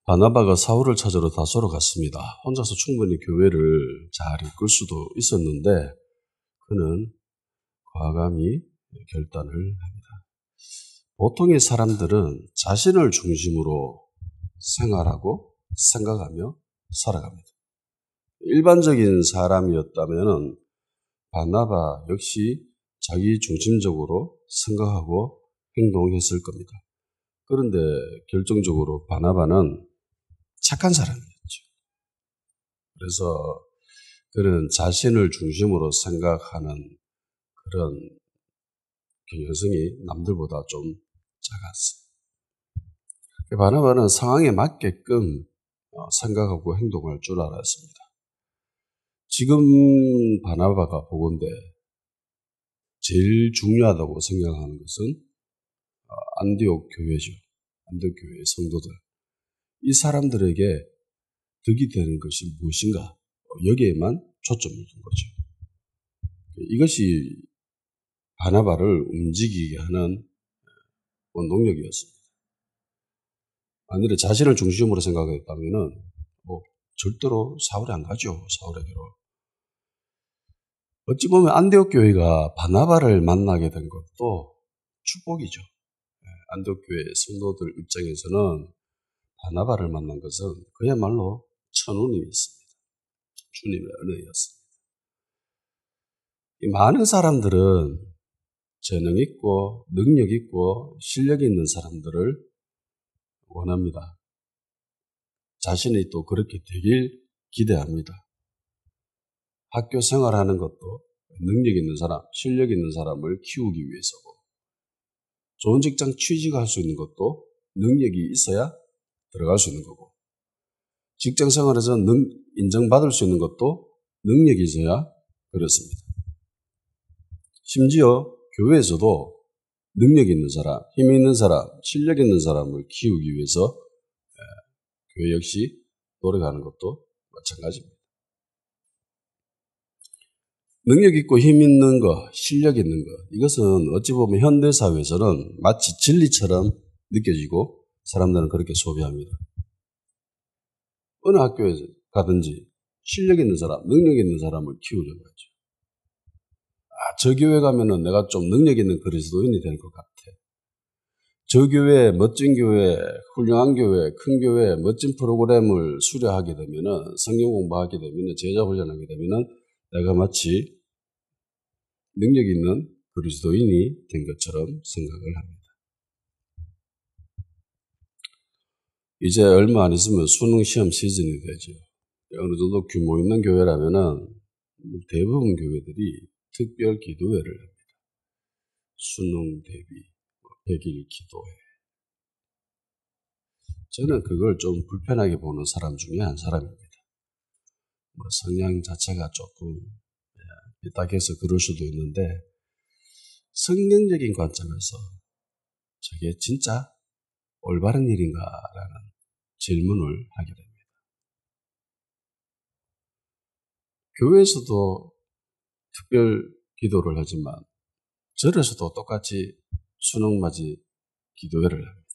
바나바가 사울을 찾으러 다소로 갔습니다. 혼자서 충분히 교회를 잘 이끌 수도 있었는데 그는 과감히 결단을 합니다. 보통의 사람들은 자신을 중심으로 생활하고 생각하며 살아갑니다. 일반적인 사람이었다면 바나바 역시 자기 중심적으로 생각하고 행동했을 겁니다. 그런데 결정적으로 바나바는 착한 사람이었죠. 그래서 그는 자신을 중심으로 생각하는 그런 경향성이 남들보다 좀 작았어요. 바나바는 상황에 맞게끔 생각하고 행동할 줄 알았습니다. 지금 바나바가 보건대 제일 중요하다고 생각하는 것은 안디옥 교회죠. 안디옥 교회의 성도들. 이 사람들에게 득이 되는 것이 무엇인가? 여기에만 초점을 둔 거죠. 이것이 바나바를 움직이게 하는 원동력이었습니다. 만일에 자신을 중심으로 생각했다면 절대로 사울이 안 가죠. 사울에게로. 어찌 보면 안디옥 교회가 바나바를 만나게 된 것도 축복이죠. 안디옥 교회 성도들 입장에서는 바나바를 만난 것은 그야말로 천운이었습니다. 주님의 은혜였습니다. 많은 사람들은 재능 있고 능력 있고 실력 있는 사람들을 원합니다. 자신이 또 그렇게 되길 기대합니다. 학교 생활하는 것도 능력 있는 사람, 실력 있는 사람을 키우기 위해서고 좋은 직장 취직할 수 있는 것도 능력이 있어야 들어갈 수 있는 거고 직장 생활에서 인정받을 수 있는 것도 능력이 있어야 그렇습니다. 심지어 교회에서도 능력 있는 사람, 힘 있는 사람, 실력 있는 사람을 키우기 위해서 교회 역시 노력하는 것도 마찬가지입니다. 능력 있고 힘 있는 것, 실력 있는 것, 이것은 어찌 보면 현대사회에서는 마치 진리처럼 느껴지고 사람들은 그렇게 소비합니다. 어느 학교에 가든지 실력 있는 사람, 능력 있는 사람을 키우려고 하죠. 저 교회 가면은 내가 좀 능력 있는 그리스도인이 될 것 같아. 저 교회, 멋진 교회, 훌륭한 교회, 큰 교회, 멋진 프로그램을 수료하게 되면은, 성경 공부하게 되면은, 제자 훈련하게 되면은, 내가 마치 능력 있는 그리스도인이 된 것처럼 생각을 합니다. 이제 얼마 안 있으면 수능 시험 시즌이 되죠. 어느 정도 규모 있는 교회라면은 대부분 교회들이 특별 기도회를 합니다. 수능 대비 100일 기도회. 저는 그걸 좀 불편하게 보는 사람 중에 한 사람입니다. 성향 자체가 조금 삐딱해서 그럴 수도 있는데 성경적인 관점에서 저게 진짜 올바른 일인가라는 질문을 하게 됩니다. 교회에서도 특별 기도를 하지만 절에서도 똑같이 수능맞이 기도회를 합니다.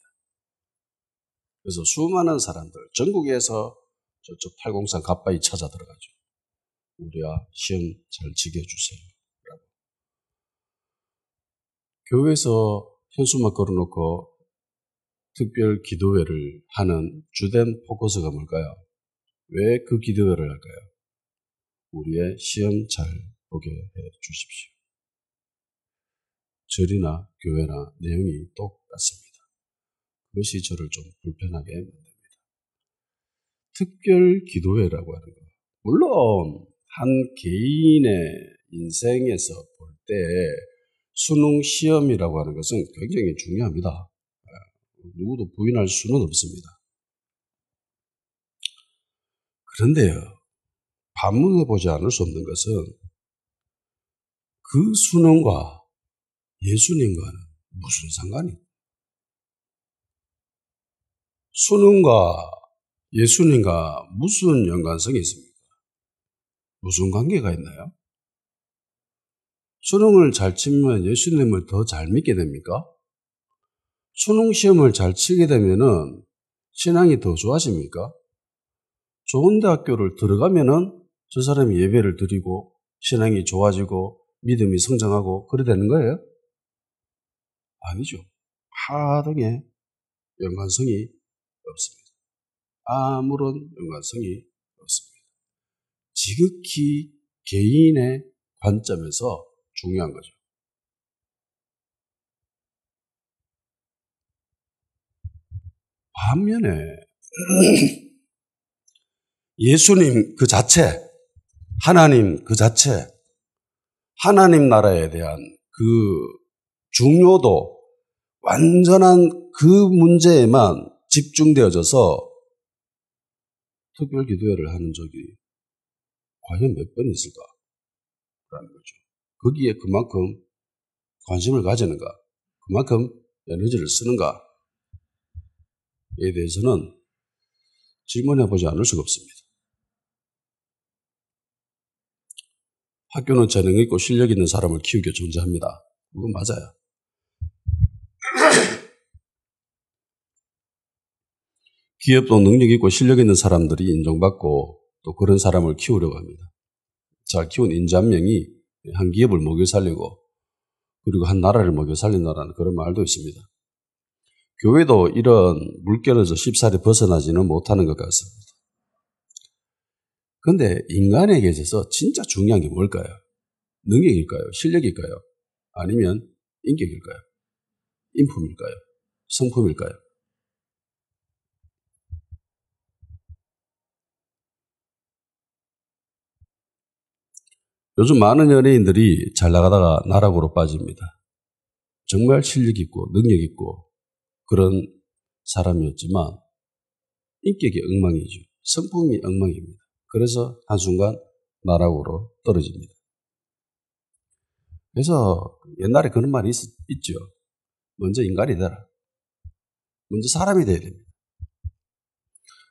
그래서 수많은 사람들, 전국에서 저쪽 팔공산 가까이 찾아 들어가죠. 우리야 시험 잘 지게 해주세요. 라고. 교회에서 현수막 걸어놓고 특별 기도회를 하는 주된 포커스가 뭘까요? 왜 그 기도회를 할까요? 우리의 시험 잘 보게 해 주십시오. 절이나 교회나 내용이 똑같습니다. 그것이 저를 좀 불편하게 만듭니다. 특별 기도회라고 하는 것. 물론 한 개인의 인생에서 볼 때 수능 시험이라고 하는 것은 굉장히 중요합니다. 누구도 부인할 수는 없습니다. 그런데요, 반문해보지 않을 수 없는 것은 그 수능과 예수님과는 무슨 상관이? 수능과 예수님과 무슨 연관성이 있습니까? 무슨 관계가 있나요? 수능을 잘 치면 예수님을 더 잘 믿게 됩니까? 수능 시험을 잘 치게 되면은 신앙이 더 좋아집니까? 좋은 대학교를 들어가면은 저 사람이 예배를 드리고 신앙이 좋아지고 믿음이 성장하고 그래 되는 거예요? 아니죠. 하등의 연관성이 없습니다. 아무런 연관성이 없습니다. 지극히 개인의 관점에서 중요한 거죠. 반면에 예수님 그 자체, 하나님 그 자체, 하나님 나라에 대한 그 중요도, 완전한 그 문제에만 집중되어져서 특별 기도회를 하는 적이 과연 몇 번 있을까라는 거죠. 거기에 그만큼 관심을 가지는가, 그만큼 에너지를 쓰는가에 대해서는 질문해 보지 않을 수가 없습니다. 학교는 재능 있고 실력 있는 사람을 키우게 존재합니다. 그건 맞아요. 기업도 능력 있고 실력 있는 사람들이 인정받고 또 그런 사람을 키우려고 합니다. 잘 키운 인재 한 명이 한 기업을 먹여 살리고 그리고 한 나라를 먹여 살린다는 그런 말도 있습니다. 교회도 이런 물결에서 쉽사리 벗어나지는 못하는 것 같습니다. 그런데 인간에게 있어서 진짜 중요한 게 뭘까요? 능력일까요? 실력일까요? 아니면 인격일까요? 인품일까요? 성품일까요? 요즘 많은 연예인들이 잘 나가다가 나락으로 빠집니다. 정말 실력 있고 능력 있고 그런 사람이었지만 인격이 엉망이죠. 성품이 엉망입니다. 그래서 한순간 나락으로 떨어집니다. 그래서 옛날에 그런 말이 있죠. 먼저 인간이 되라. 먼저 사람이 돼야 됩니다.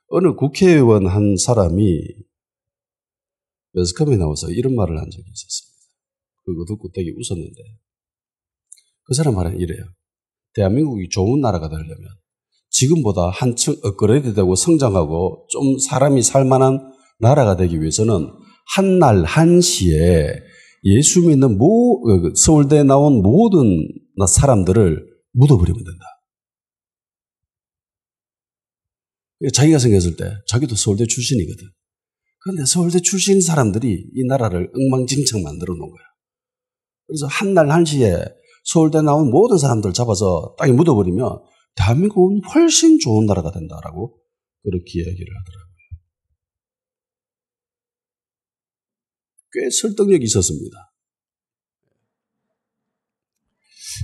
어느 국회의원 한 사람이 매스컴에 나와서 이런 말을 한 적이 있었습니다. 그거 듣고 되게 웃었는데 그 사람 말은 이래요. 대한민국이 좋은 나라가 되려면 지금보다 한층 업그레이드되고 성장하고 좀 사람이 살만한 나라가 되기 위해서는 한날 한시에 예수 믿는 서울대에 나온 모든 사람들을 묻어버리면 된다. 자기가 생겼을 때 자기도 서울대 출신이거든. 그런데 서울대 출신 사람들이 이 나라를 엉망진창 만들어 놓은 거야. 그래서 한날 한시에 서울대 나온 모든 사람들 잡아서 땅에 묻어버리면 대한민국은 훨씬 좋은 나라가 된다라고 그렇게 이야기를 하더라고요. 꽤 설득력이 있었습니다.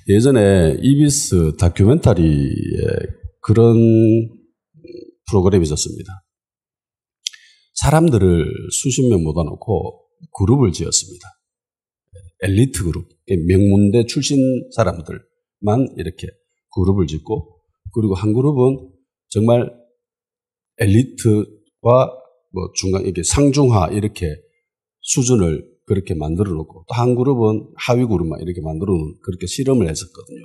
예전에 EBS 다큐멘터리에 그런 프로그램이 있었습니다. 사람들을 수십 명 모아놓고 그룹을 지었습니다. 엘리트 그룹, 명문대 출신 사람들만 이렇게 그룹을 짓고 그리고 한 그룹은 정말 엘리트와 중간 이게 상중하 이렇게 수준을 그렇게 만들어 놓고 또 한 그룹은 하위 그룹만 이렇게 만들어 놓은 그렇게 실험을 했었거든요.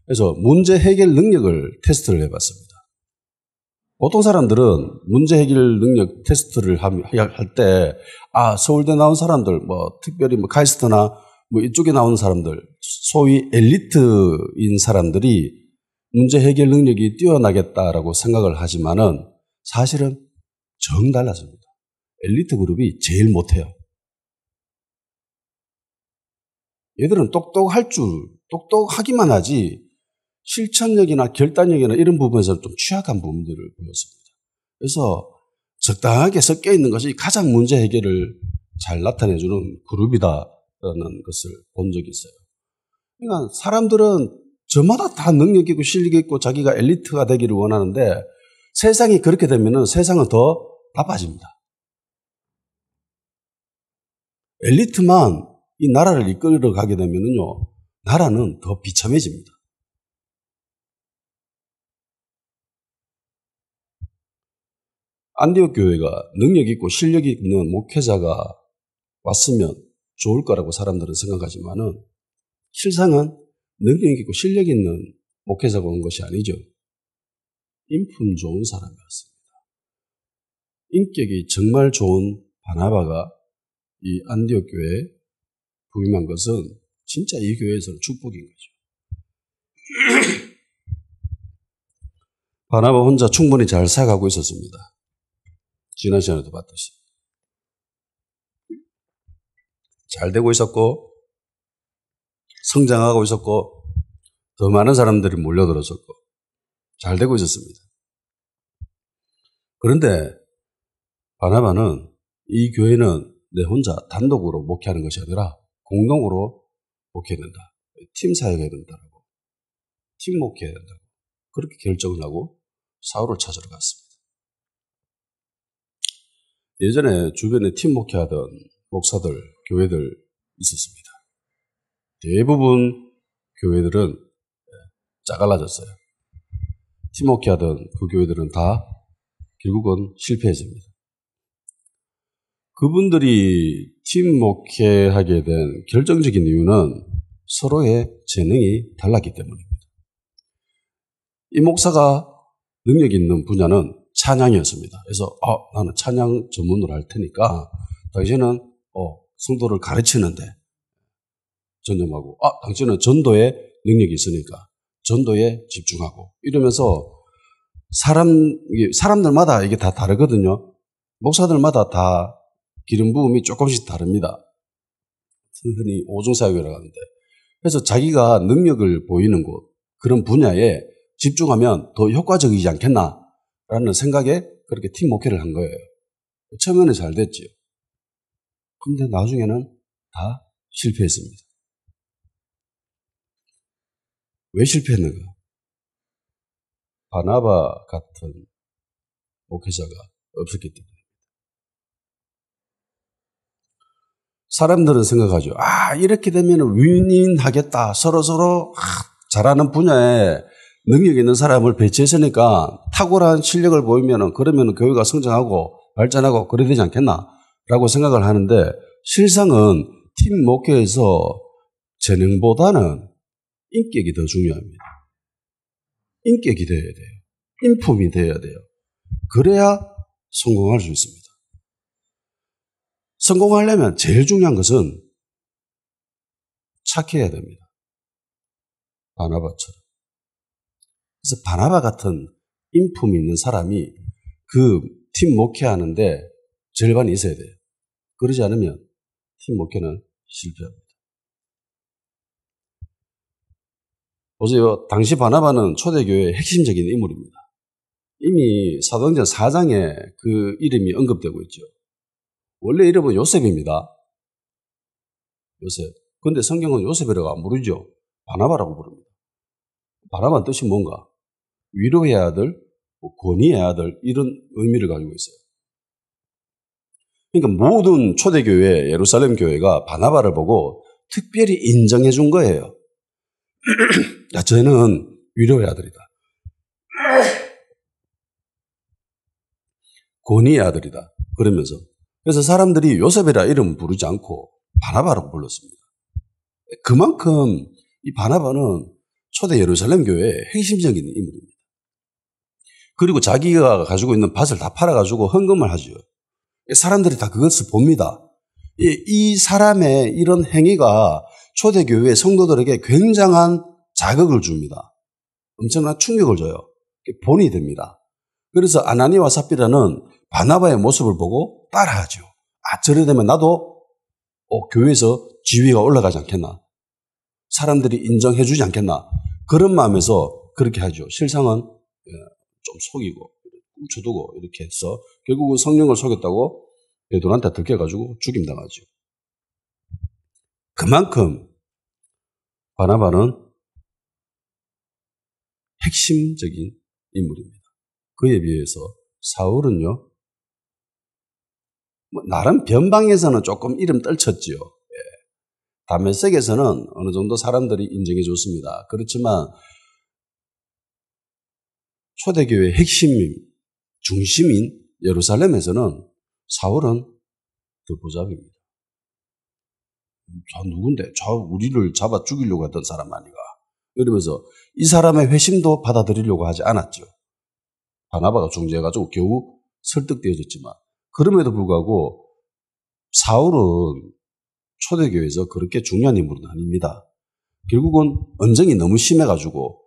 그래서 문제 해결 능력을 테스트를 해봤습니다. 보통 사람들은 문제 해결 능력 테스트를 할 때, 서울대 나온 사람들, 특별히 카이스트나 이쪽에 나오는 사람들, 소위 엘리트인 사람들이 문제 해결 능력이 뛰어나겠다라고 생각을 하지만은 사실은 정 달랐습니다. 엘리트 그룹이 제일 못해요. 얘들은 똑똑하기만 하지 실천력이나 결단력이나 이런 부분에서 좀 취약한 부분들을 보였습니다. 그래서 적당하게 섞여 있는 것이 가장 문제 해결을 잘 나타내주는 그룹이다라는 것을 본 적이 있어요. 그러니까 사람들은 저마다 다 능력 있고 실력 있고 자기가 엘리트가 되기를 원하는데 세상이 그렇게 되면은 세상은 더 나빠집니다. 엘리트만 이 나라를 이끌어 가게 되면은요, 나라는 더 비참해집니다. 안디옥 교회가 능력 있고 실력 있는 목회자가 왔으면 좋을 거라고 사람들은 생각하지만은 실상은 능력 있고 실력 있는 목회자가 온 것이 아니죠. 인품 좋은 사람이었습니다. 인격이 정말 좋은 바나바가 이 안디옥 교회에 부임한 것은 진짜 이 교회에서는 축복인 거죠. 바나바 혼자 충분히 잘 살아가고 있었습니다. 지난 시간에도 봤듯이. 잘 되고 있었고, 성장하고 있었고, 더 많은 사람들이 몰려들었었고, 잘 되고 있었습니다. 그런데 바나바는 이 교회는 내 혼자 단독으로 목회하는 것이 아니라 공동으로 목회해야 된다. 팀 사역해야 된다고. 팀 목회해야 된다고. 그렇게 결정을 하고 사울을 찾으러 갔습니다. 예전에 주변에 팀 목회하던 목사들, 교회들 있었습니다. 대부분 교회들은 짜갈라졌어요. 팀 목회하던 그 교회들은 다 결국은 실패했습니다. 그분들이 팀 목회하게 된 결정적인 이유는 서로의 재능이 달랐기 때문입니다. 이 목사가 능력 있는 분야는 찬양이었습니다. 그래서 나는 찬양 전문으로 할 테니까 당신은 성도를 가르치는데 전념하고 당신은 전도에 능력이 있으니까 전도에 집중하고 이러면서 사람들마다 이게 다 다르거든요. 목사들마다 다 기름 부음이 조금씩 다릅니다. 흔히 오중사역이라고 하는데. 그래서 자기가 능력을 보이는 곳, 그런 분야에 집중하면 더 효과적이지 않겠나라는 생각에 그렇게 팀 목회를 한 거예요. 처음에는 잘 됐지요. 근데 나중에는 다 실패했습니다. 왜 실패했는가? 바나바 같은 목회자가 없었기 때문에. 사람들은 생각하죠. 이렇게 되면 윈윈하겠다. 서로서로 잘하는 분야에 능력 있는 사람을 배치했으니까 탁월한 실력을 보이면 그러면 교회가 성장하고 발전하고 그래야 되지 않겠나라고 생각을 하는데 실상은 팀 목회에서 재능보다는 인격이 더 중요합니다. 인격이 되어야 돼요. 인품이 되어야 돼요. 그래야 성공할 수 있습니다. 성공하려면 제일 중요한 것은 착해야 됩니다. 바나바처럼. 그래서 바나바 같은 인품이 있는 사람이 그 팀 목회하는데 절반이 있어야 돼요. 그러지 않으면 팀 목회는 실패합니다. 보세요. 당시 바나바는 초대교회의 핵심적인 인물입니다. 이미 사도행전 4장에 그 이름이 언급되고 있죠. 원래 이름은 요셉입니다. 요셉. 근데 성경은 요셉이라고 안 부르죠. 바나바라고 부릅니다. 바나바는 뜻이 뭔가? 위로의 아들, 권위의 아들 이런 의미를 가지고 있어요. 그러니까 모든 초대교회, 예루살렘 교회가 바나바를 보고 특별히 인정해 준 거예요. 쟤는 위로의 아들이다. 권위의 아들이다. 그러면서. 그래서 사람들이 요셉이라 이름 부르지 않고 바나바라고 불렀습니다. 그만큼 이 바나바는 초대 예루살렘 교회의 핵심적인 인물입니다. 그리고 자기가 가지고 있는 밭을 다 팔아가지고 헌금을 하죠. 사람들이 다 그것을 봅니다. 이 사람의 이런 행위가 초대교회 성도들에게 굉장한 자극을 줍니다. 엄청난 충격을 줘요. 본이 됩니다. 그래서 아나니와 삽비라는 바나바의 모습을 보고 따라하죠. 저래 되면 나도 교회에서 지위가 올라가지 않겠나. 사람들이 인정해 주지 않겠나. 그런 마음에서 그렇게 하죠. 실상은 좀 속이고 훔쳐두고 이렇게 해서 결국은 성령을 속였다고 베드로한테 들켜가지고 죽임당하죠. 그만큼 바나바는 핵심적인 인물입니다. 그에 비해서 사울은요, 나름 변방에서는 조금 이름 떨쳤지요. 다메섹에서는 어느 정도 사람들이 인정해 줬습니다. 그렇지만 초대교회의 핵심인, 중심인 예루살렘에서는 사울은 더 보잡입니다. 누군데? 우리를 잡아 죽이려고 했던 사람 아니가. 이러면서 이 사람의 회심도 받아들이려고 하지 않았죠. 바나바가 중재해가지고 겨우 설득되어졌지만 그럼에도 불구하고 사울은 초대교회에서 그렇게 중요한 인물은 아닙니다. 결국은 언쟁이 너무 심해가지고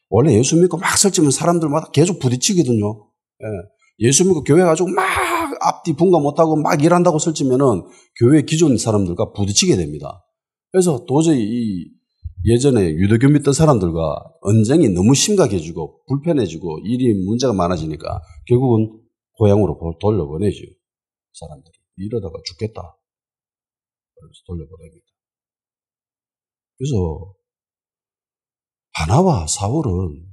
원래 예수 믿고 막 설치면 사람들마다 계속 부딪히거든요. 예수 믿고 교회 가지고 막 앞뒤 분간 못하고 막 일한다고 설치면은 교회 기존 사람들과 부딪히게 됩니다. 그래서 도저히 이 예전에 유대교 믿던 사람들과 언쟁이 너무 심각해지고 불편해지고 일이 문제가 많아지니까 결국은 고향으로 돌려보내죠. 사람들이. 이러다가 죽겠다. 그래서 돌려보냅니다. 그래서 바나바와 사울은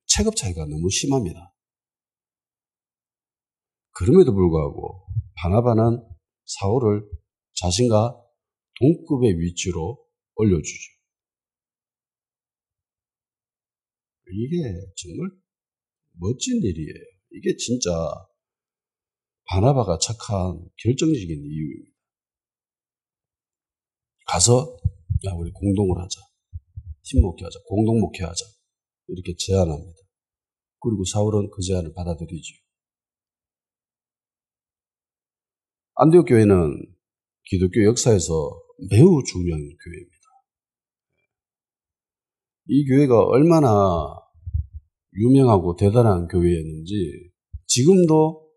체급 차이가 너무 심합니다. 그럼에도 불구하고 바나바는 사울을 자신과 동급의 위치로 올려주죠. 이게 정말 멋진 일이에요. 이게 진짜 바나바가 착한 결정적인 이유입니다. 가서 야 우리 공동을 하자. 팀 목회하자. 공동 목회하자. 이렇게 제안합니다. 그리고 사울은 그 제안을 받아들이죠. 안디옥 교회는 기독교 역사에서 매우 중요한 교회입니다. 이 교회가 얼마나 유명하고 대단한 교회였는지 지금도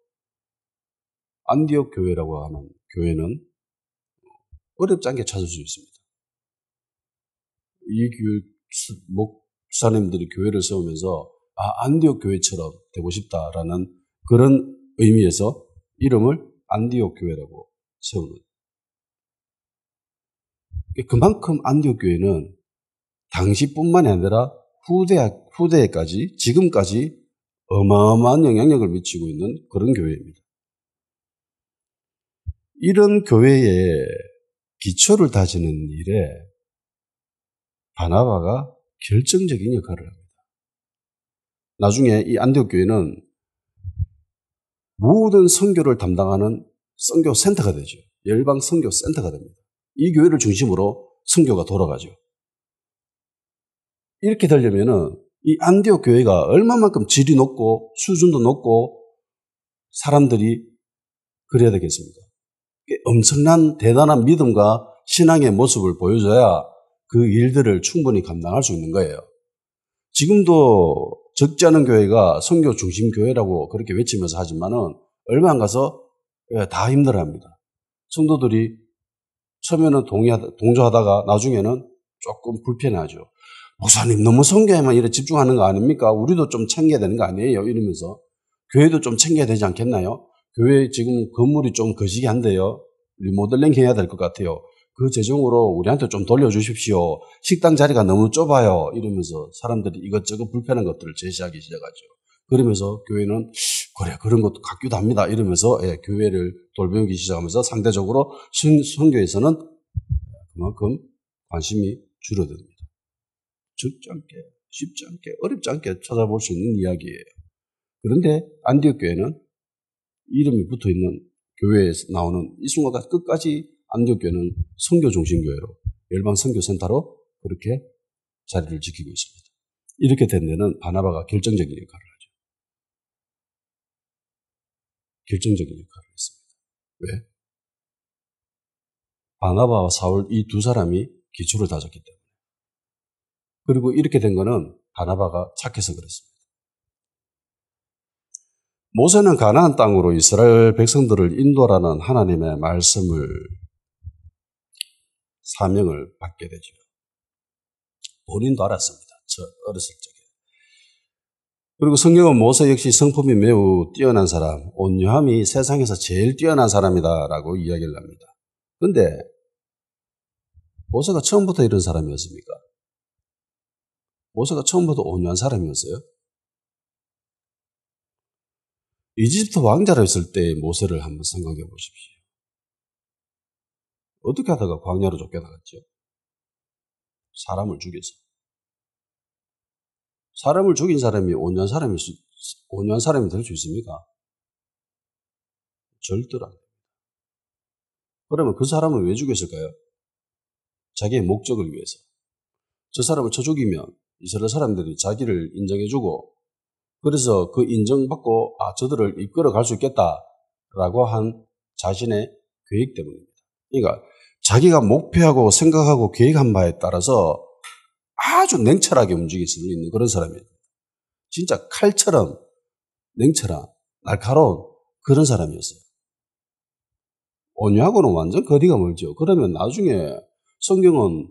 안디옥 교회라고 하는 교회는 어렵지 않게 찾을 수 있습니다. 이 목사님들이 교회를 세우면서 안디옥 교회처럼 되고 싶다라는 그런 의미에서 이름을 안디옥 교회라고 세우는. 그만큼 안디옥 교회는 당시뿐만이 아니라 후대에까지 지금까지 어마어마한 영향력을 미치고 있는 그런 교회입니다. 이런 교회의 기초를 다지는 일에 바나바가 결정적인 역할을 합니다. 나중에 이 안디옥 교회는 모든 선교를 담당하는 선교 센터가 되죠. 열방 선교 센터가 됩니다. 이 교회를 중심으로 선교가 돌아가죠. 이렇게 되려면은 이 안디옥 교회가 얼마만큼 질이 높고 수준도 높고 사람들이 그래야 되겠습니까? 엄청난 대단한 믿음과 신앙의 모습을 보여줘야 그 일들을 충분히 감당할 수 있는 거예요. 지금도 적지 않은 교회가 선교 중심 교회라고 그렇게 외치면서 하지만은 얼마 안 가서 다 힘들어합니다. 성도들이 처음에는 동조하다가 나중에는 조금 불편해하죠. 목사님 너무 선교에만 이렇게 집중하는 거 아닙니까? 우리도 좀 챙겨야 되는 거 아니에요? 이러면서 교회도 좀 챙겨야 되지 않겠나요? 교회 지금 건물이 좀 거시기 한데요. 리모델링 해야 될 것 같아요. 그 재정으로 우리한테 좀 돌려주십시오. 식당 자리가 너무 좁아요. 이러면서 사람들이 이것저것 불편한 것들을 제시하기 시작하죠. 그러면서 교회는 그래 그런 것도 같기도 합니다. 이러면서 교회를 돌보기 시작하면서 상대적으로 선교에서는 그만큼 관심이 줄어듭니다. 적지 않게, 쉽지 않게, 어렵지 않게 찾아볼 수 있는 이야기예요. 그런데 안디옥 교회는 이름이 붙어있는 교회에서 나오는 이 순간까지 끝까지 안디옥 교회는 선교 중심 교회로 열방 선교 센터로 그렇게 자리를 지키고 있습니다. 이렇게 된 데는 바나바가 결정적인 역할을 하죠. 결정적인 역할을 했습니다. 왜? 바나바와 사울 이 두 사람이 기초를 다졌기 때문에. 그리고 이렇게 된 거는 바나바가 착해서 그랬습니다. 모세는 가나안 땅으로 이스라엘 백성들을 인도하라는 하나님의 사명을 받게 되죠. 본인도 알았습니다. 저 어렸을 적에. 그리고 성경은 모세 역시 성품이 매우 뛰어난 사람, 온유함이 세상에서 제일 뛰어난 사람이다라고 이야기를 합니다. 그런데 모세가 처음부터 이런 사람이었습니까? 모세가 처음부터 온유한 사람이었어요? 이집트 왕자로 있을 때 모세를 한번 생각해 보십시오. 어떻게 하다가 광야로 쫓겨나갔죠? 사람을 죽여서. 사람을 죽인 사람이 온유한 사람이 될 수 있습니까? 절대로 안 됩니다. 그러면 그 사람을 왜 죽였을까요? 자기의 목적을 위해서. 저 사람을 쳐 죽이면 이스라엘 사람들이 자기를 인정해주고 그래서 그 인정받고 저들을 이끌어갈 수 있겠다라고 한 자신의 계획 때문입니다. 그러니까 자기가 목표하고 생각하고 계획한 바에 따라서 아주 냉철하게 움직일 수 있는 그런 사람이에요. 진짜 칼처럼 냉철한 날카로운 그런 사람이었어요. 온유하고는 완전 거리가 멀죠. 그러면 나중에 성경은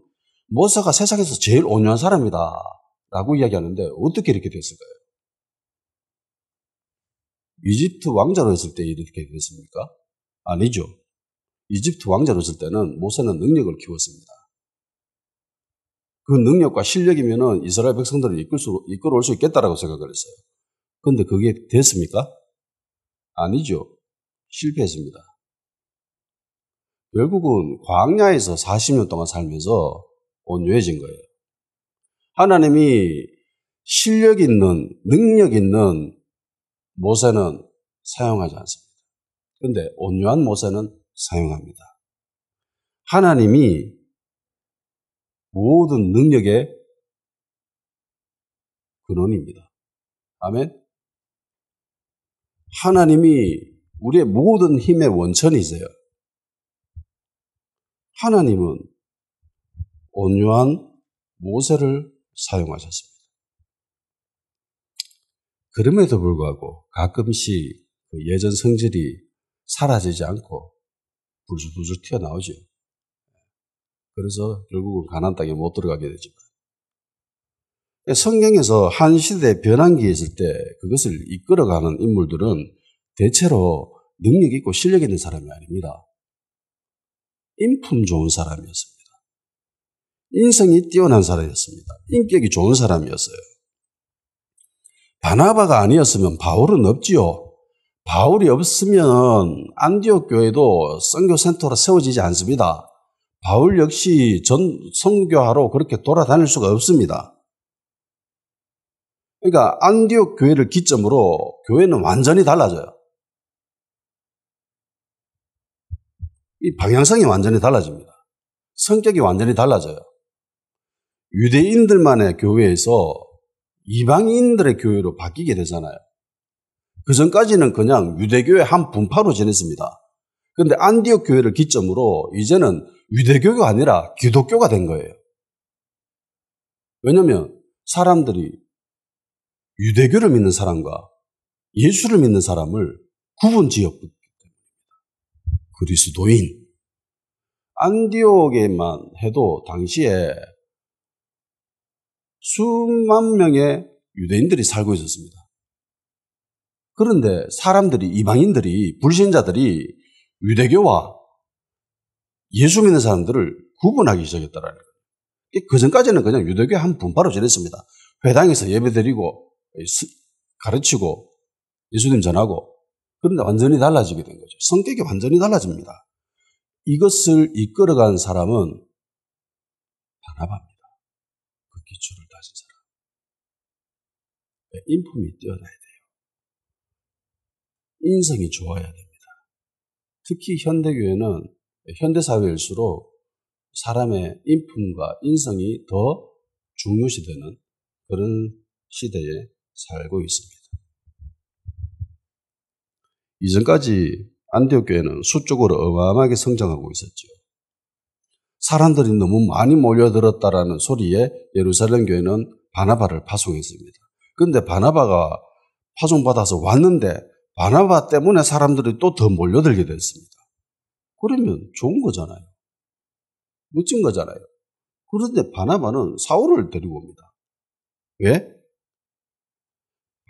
모세가 세상에서 제일 온유한 사람이다 라고 이야기하는데 어떻게 이렇게 됐을까요? 이집트 왕자로 했을 때 이렇게 됐습니까? 아니죠. 이집트 왕자로 했을 때는 모세는 능력을 키웠습니다. 그 능력과 실력이면은 이스라엘 백성들을 이끌어올 수 있겠다라고 생각을 했어요. 그런데 그게 됐습니까? 아니죠. 실패했습니다. 결국은 광야에서 40년 동안 살면서 온유해진 거예요. 하나님이 실력 있는, 능력 있는 모세는 사용하지 않습니다. 그런데 온유한 모세는 사용합니다. 하나님이 모든 능력의 근원입니다. 아멘? 하나님이 우리의 모든 힘의 원천이세요. 하나님은 온유한 모세를 사용하셨습니다. 그럼에도 불구하고 가끔씩 그 예전 성질이 사라지지 않고 불쑥불쑥 튀어나오죠. 그래서 결국은 가나안 땅에 못 들어가게 되지만 성경에서 한 시대의 변환기에 있을 때 그것을 이끌어가는 인물들은 대체로 능력 있고 실력 있는 사람이 아닙니다. 인품 좋은 사람이었습니다. 인성이 뛰어난 사람이었습니다. 인격이 좋은 사람이었어요. 바나바가 아니었으면 바울은 없지요. 바울이 없으면 안디옥 교회도 선교센터로 세워지지 않습니다. 바울 역시 선교하러 그렇게 돌아다닐 수가 없습니다. 그러니까 안디옥 교회를 기점으로 교회는 완전히 달라져요. 이 방향성이 완전히 달라집니다. 성격이 완전히 달라져요. 유대인들만의 교회에서 이방인들의 교회로 바뀌게 되잖아요. 그 전까지는 그냥 유대교회 한 분파로 지냈습니다. 그런데 안디옥 교회를 기점으로 이제는 유대교가 아니라 기독교가 된 거예요. 왜냐하면 사람들이 유대교를 믿는 사람과 예수를 믿는 사람을 구분지었기 때문입니다. 그리스도인. 안디옥에만 해도 당시에 수만 명의 유대인들이 살고 있었습니다. 그런데 사람들이, 이방인들이, 불신자들이 유대교와 예수 믿는 사람들을 구분하기 시작했다라는 거예요. 그 전까지는 그냥 유대교의 한 분파로 지냈습니다. 회당에서 예배드리고 가르치고 예수님 전하고. 그런데 완전히 달라지게 된 거죠. 성격이 완전히 달라집니다. 이것을 이끌어간 사람은 바나바입니다. 그 기초를 다진 사람. 인품이 뛰어나야 돼요. 인성이 좋아야 됩니다. 특히 현대교회는 현대사회일수록 사람의 인품과 인성이 더 중요시되는 그런 시대에 살고 있습니다. 이전까지 안디옥 교회는 수적으로 어마어마하게 성장하고 있었죠. 사람들이 너무 많이 몰려들었다라는 소리에 예루살렘 교회는 바나바를 파송했습니다. 그런데 바나바가 파송받아서 왔는데 바나바 때문에 사람들이 또 더 몰려들게 됐습니다. 그러면 좋은 거잖아요. 멋진 거잖아요. 그런데 바나바는 사울을 데리고 옵니다. 왜?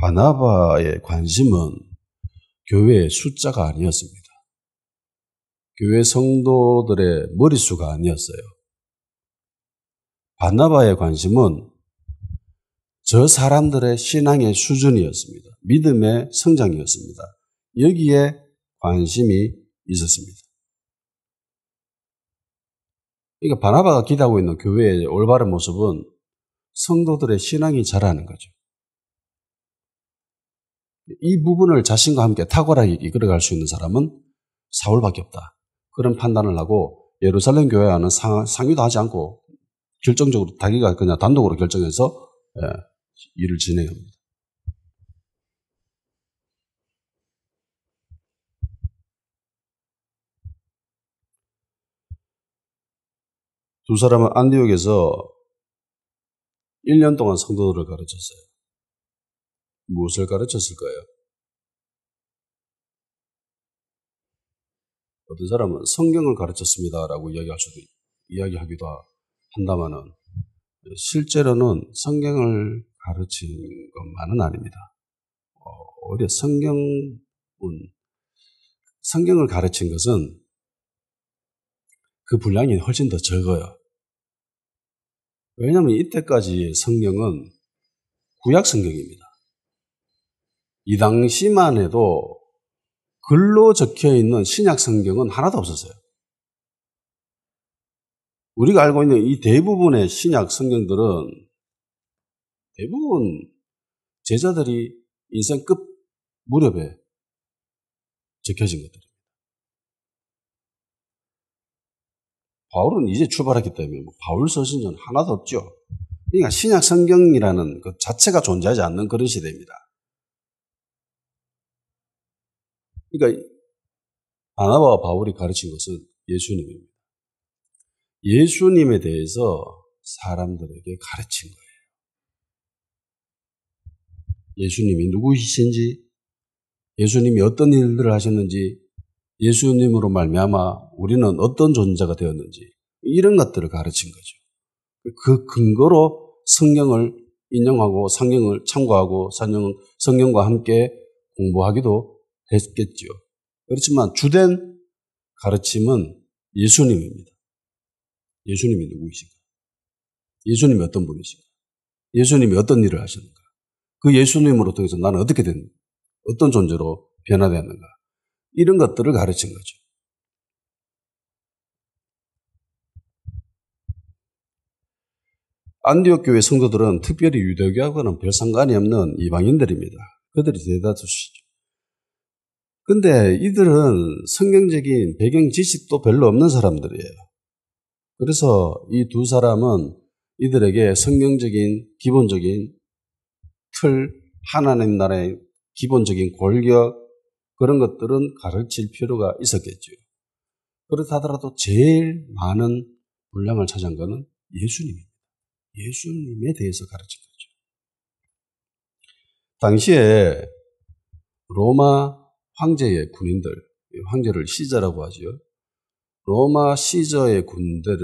바나바의 관심은 교회의 숫자가 아니었습니다. 교회 성도들의 머릿수가 아니었어요. 바나바의 관심은 저 사람들의 신앙의 수준이었습니다. 믿음의 성장이었습니다. 여기에 관심이 있었습니다. 그러니까 바나바가 기대하고 있는 교회의 올바른 모습은 성도들의 신앙이 자라는 거죠. 이 부분을 자신과 함께 탁월하게 이끌어갈 수 있는 사람은 사울밖에 없다. 그런 판단을 하고 예루살렘 교회와는 상의도 하지 않고 결정적으로 자기가 그냥 단독으로 결정해서 일을 진행합니다. 두 사람은 안디옥에서 1년 동안 성도들을 가르쳤어요. 무엇을 가르쳤을까요? 어떤 사람은 성경을 가르쳤습니다라고 이야기하기도 한다마는 실제로는 성경을 가르친 것만은 아닙니다. 오히려 성경을 가르친 것은 그 분량이 훨씬 더 적어요. 왜냐하면 이때까지의 성경은 구약 성경입니다. 이 당시만 해도 글로 적혀 있는 신약 성경은 하나도 없었어요. 우리가 알고 있는 이 대부분의 신약 성경들은 대부분 제자들이 인생 끝 무렵에 적혀진 것들입니다. 바울은 이제 출발했기 때문에 바울 서신전 하나도 없죠. 그러니까 신약 성경이라는 것 자체가 존재하지 않는 그런 시대입니다. 그러니까 바나바와 바울이 가르친 것은 예수님입니다. 예수님에 대해서 사람들에게 가르친 거예요. 예수님이 누구이신지, 예수님이 어떤 일들을 하셨는지, 예수님으로 말미암아 우리는 어떤 존재가 되었는지 이런 것들을 가르친 거죠. 그 근거로 성경을 인용하고 성경을 참고하고 성경과 함께 공부하기도 했겠죠. 그렇지만 주된 가르침은 예수님입니다. 예수님이 누구이신가? 예수님이 어떤 분이신가? 예수님이 어떤 일을 하셨는가? 그 예수님으로 통해서 나는 어떤 존재로 변화되었는가? 이런 것들을 가르친 거죠. 안디옥 교회 성도들은 특별히 유대교하고는 별 상관이 없는 이방인들입니다. 그들이 대다수시죠. 근데 이들은 성경적인 배경 지식도 별로 없는 사람들이에요. 그래서 이 두 사람은 이들에게 성경적인 기본적인 틀, 하나님 나라의 기본적인 골격, 그런 것들은 가르칠 필요가 있었겠죠. 그렇다 하더라도 제일 많은 분량을 차지한 것은 예수님입니다. 예수님에 대해서 가르친 거죠. 당시에 로마 황제의 군인들, 황제를 시저라고 하죠. 로마 시저의 군대를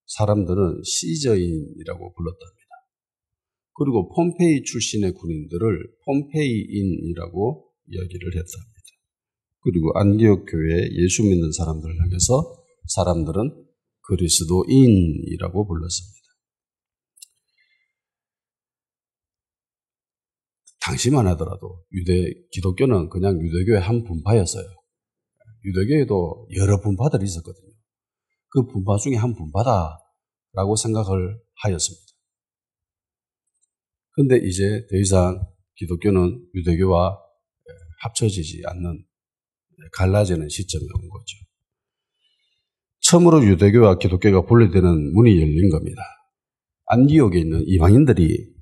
사람들은 시저인이라고 불렀답니다. 그리고 폼페이 출신의 군인들을 폼페이인이라고 이야기를 했답니다. 그리고 안디옥 교회에 예수 믿는 사람들을 향해서 사람들은 그리스도인이라고 불렀습니다. 당시만 하더라도 기독교는 그냥 유대교의 한 분파였어요. 유대교에도 여러 분파들이 있었거든요. 그 분파 중에 한 분파다라고 생각을 하였습니다. 근데 이제 더 이상 기독교는 유대교와 합쳐지지 않는, 갈라지는 시점에 온 거죠. 처음으로 유대교와 기독교가 분리되는 문이 열린 겁니다. 안디옥에 있는 이방인들이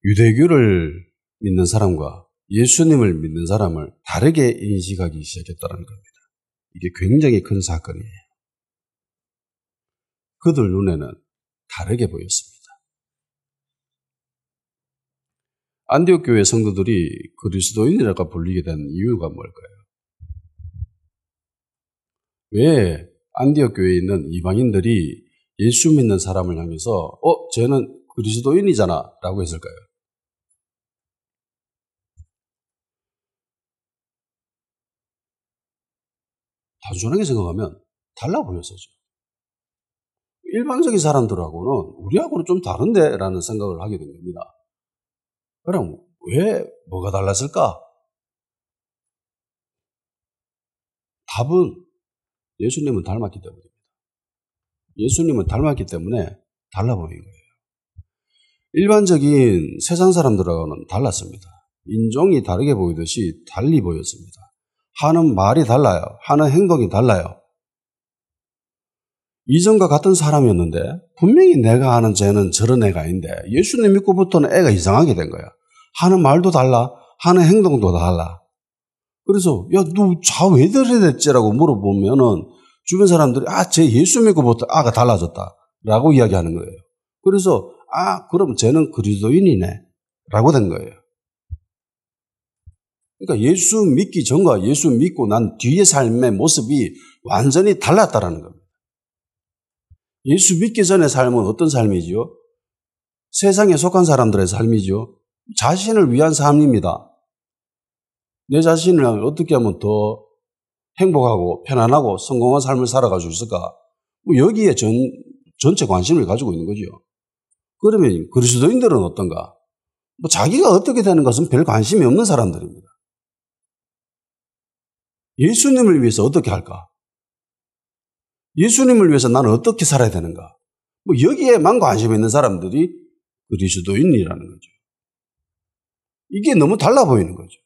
유대교를 믿는 사람과 예수님을 믿는 사람을 다르게 인식하기 시작했다는 겁니다. 이게 굉장히 큰 사건이에요. 그들 눈에는 다르게 보였습니다. 안디옥 교회 성도들이 그리스도인이라고 불리게 된 이유가 뭘까요? 왜 안디옥 교회에 있는 이방인들이 예수 믿는 사람을 향해서 쟤는 그리스도인이잖아 라고 했을까요? 단순하게 생각하면 달라 보였었죠. 일반적인 사람들하고는 우리하고는 좀 다른데 라는 생각을 하게 된 겁니다. 그럼 왜 뭐가 달랐을까? 답은 예수님은 닮았기 때문입니다. 예수님은 닮았기 때문에 달라 보인 거예요. 일반적인 세상 사람들하고는 달랐습니다. 인종이 다르게 보이듯이 달리 보였습니다. 하는 말이 달라요. 하는 행동이 달라요. 이전과 같은 사람이었는데 분명히 내가 아는 쟤는 저런 애가 아닌데 예수님 믿고부터는 애가 이상하게 된 거야. 하는 말도 달라. 하는 행동도 달라. 그래서 야, 너 자 왜 저래 됐지라고 물어보면은 주변 사람들이 쟤 예수 믿고부터 아가 달라졌다 라고 이야기하는 거예요. 그래서 그럼 쟤는 그리스도인이네 라고 된 거예요. 그러니까 예수 믿기 전과 예수 믿고 난 뒤의 삶의 모습이 완전히 달랐다라는 겁니다. 예수 믿기 전의 삶은 어떤 삶이죠? 세상에 속한 사람들의 삶이죠. 자신을 위한 삶입니다. 내 자신을 어떻게 하면 더 행복하고 편안하고 성공한 삶을 살아갈 수 있을까? 여기에 전체 관심을 가지고 있는 거죠. 그러면 그리스도인들은 어떤가? 자기가 어떻게 되는 것은 별 관심이 없는 사람들입니다. 예수님을 위해서 어떻게 할까? 예수님을 위해서 나는 어떻게 살아야 되는가? 여기에만 관심 있는 사람들이 그리스도인이라는 거죠. 이게 너무 달라 보이는 거죠.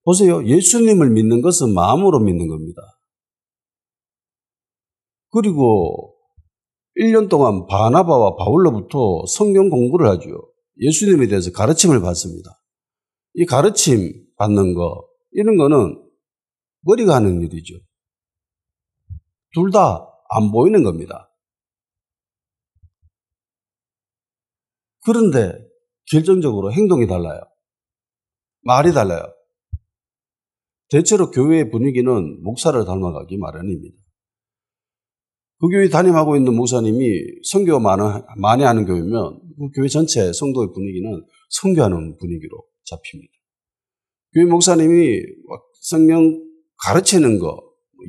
보세요. 예수님을 믿는 것은 마음으로 믿는 겁니다. 그리고 1년 동안 바나바와 바울로부터 성경 공부를 하죠. 예수님에 대해서 가르침을 받습니다. 이 가르침 받는 거, 이런 거는 머리가 하는 일이죠. 둘 다 안 보이는 겁니다. 그런데 결정적으로 행동이 달라요. 말이 달라요. 대체로 교회의 분위기는 목사를 닮아가기 마련입니다. 그 교회 담임하고 있는 목사님이 선교 많이 하는 교회면 그 교회 전체 성도의 분위기는 선교하는 분위기로 잡힙니다. 교회 목사님이 성경 가르치는 거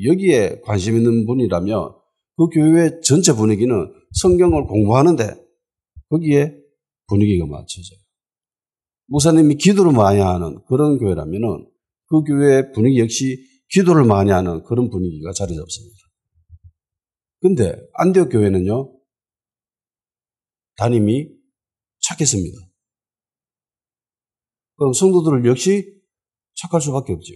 여기에 관심 있는 분이라면 그 교회 전체 분위기는 성경을 공부하는데 거기에 분위기가 맞춰져요. 목사님이 기도를 많이 하는 그런 교회라면 그 교회 분위기 역시 기도를 많이 하는 그런 분위기가 자리 잡습니다. 근데 안디옥 교회는요, 담임이 착했습니다. 그럼 성도들 역시 착할 수밖에 없죠.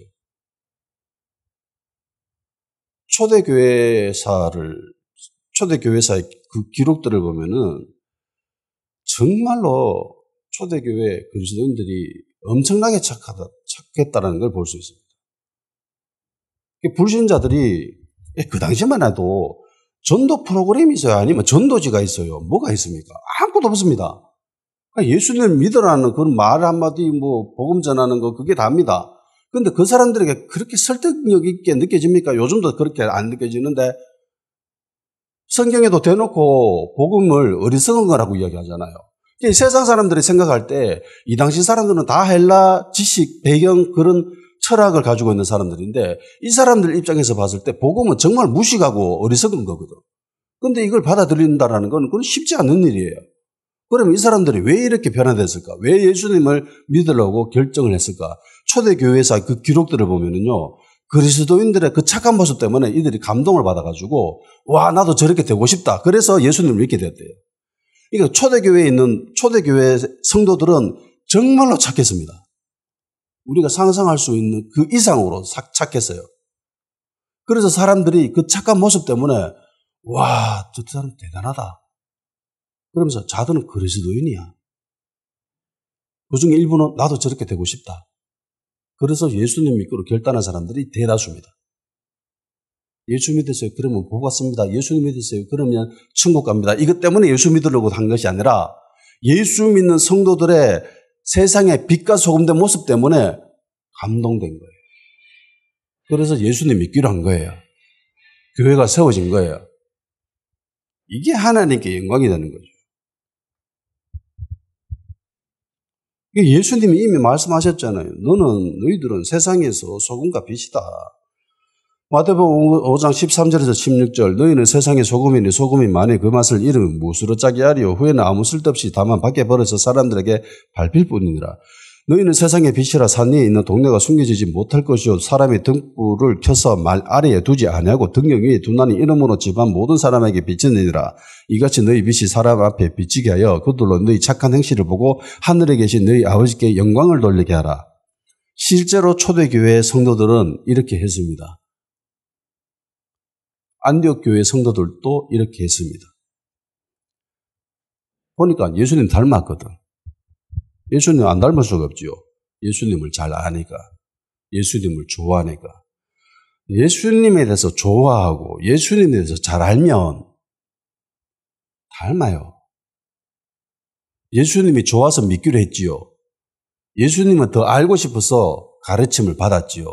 초대교회사의 그 기록들을 보면은 정말로 초대교회 그리스도인들이 엄청나게 착했다는 걸 볼 수 있습니다. 불신자들이 그 당시만 해도 전도 프로그램이 있어요? 아니면 전도지가 있어요? 뭐가 있습니까? 아무것도 없습니다. 예수님을 믿으라는 그런 말 한마디, 복음 전하는 거, 그게 답니다. 근데 그 사람들에게 그렇게 설득력 있게 느껴집니까? 요즘도 그렇게 안 느껴지는데, 성경에도 대놓고 복음을 어리석은 거라고 이야기하잖아요. 세상 사람들이 생각할 때, 이 당시 사람들은 다 헬라 지식, 배경, 그런 철학을 가지고 있는 사람들인데, 이 사람들 입장에서 봤을 때 복음은 정말 무식하고 어리석은 거거든. 근데 이걸 받아들인다는 건 그건 쉽지 않은 일이에요. 그럼 이 사람들이 왜 이렇게 변화됐을까? 왜 예수님을 믿으려고 결정을 했을까? 초대교회사 그 기록들을 보면은요, 그리스도인들의 그 착한 모습 때문에 이들이 감동을 받아가지고, 와, 나도 저렇게 되고 싶다. 그래서 예수님을 믿게 됐대요. 그러니까 초대교회에 있는 초대교회 성도들은 정말로 착했습니다. 우리가 상상할 수 있는 그 이상으로 착했어요. 그래서 사람들이 그 착한 모습 때문에, 와, 저 사람 대단하다. 그러면서 자들은 그리스도인이야. 그중에 일부는 나도 저렇게 되고 싶다. 그래서 예수님 믿기로 결단한 사람들이 대다수입니다. 예수 믿으세요. 그러면 복 받습니다. 예수 믿으세요. 그러면 천국 갑니다. 이것 때문에 예수 믿으려고 한 것이 아니라 예수 믿는 성도들의 세상의 빛과 소금된 모습 때문에 감동된 거예요. 그래서 예수님 믿기로 한 거예요. 교회가 세워진 거예요. 이게 하나님께 영광이 되는 거죠. 예수님이 이미 말씀하셨잖아요. 너희들은 세상에서 소금과 빛이다. 마태복음 5장 13절에서 16절 너희는 세상의 소금이니 소금이 만에 그 맛을 잃으면 무엇으로 짜게 하리요. 후에는 아무 쓸데없이 다만 밖에 버려서 사람들에게 밟힐 뿐이니라. 너희는 세상의 빛이라 산 위에 있는 동네가 숨겨지지 못할 것이요 사람이 등불을 켜서 말 아래에 두지 아니하고 등경 위에 두나니 이름으로 집안 모든 사람에게 비치느니라. 이같이 너희 빛이 사람 앞에 비치게 하여 그들로 너희 착한 행실을 보고 하늘에 계신 너희 아버지께 영광을 돌리게 하라. 실제로 초대교회 성도들은 이렇게 했습니다. 안디옥 교회 성도들도 이렇게 했습니다. 보니까 예수님 닮았거든. 예수님 안 닮을 수가 없지요. 예수님을 잘 아니까. 예수님을 좋아하니까. 예수님에 대해서 좋아하고 예수님에 대해서 잘 알면 닮아요. 예수님이 좋아서 믿기로 했지요. 예수님은 더 알고 싶어서 가르침을 받았지요.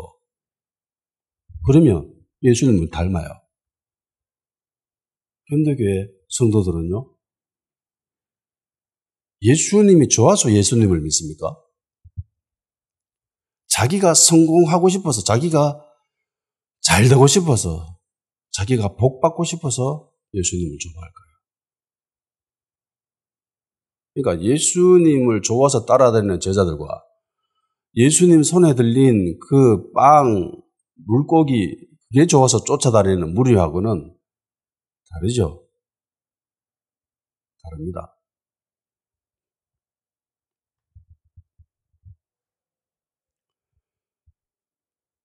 그러면 예수님을 닮아요. 현대교회 성도들은요, 예수님이 좋아서 예수님을 믿습니까? 자기가 성공하고 싶어서, 자기가 잘 되고 싶어서, 자기가 복 받고 싶어서 예수님을 좋아할까요? 그러니까 예수님을 좋아서 따라다니는 제자들과 예수님 손에 들린 그 빵, 물고기, 그게 좋아서 쫓아다니는 무리하고는 다르죠? 다릅니다.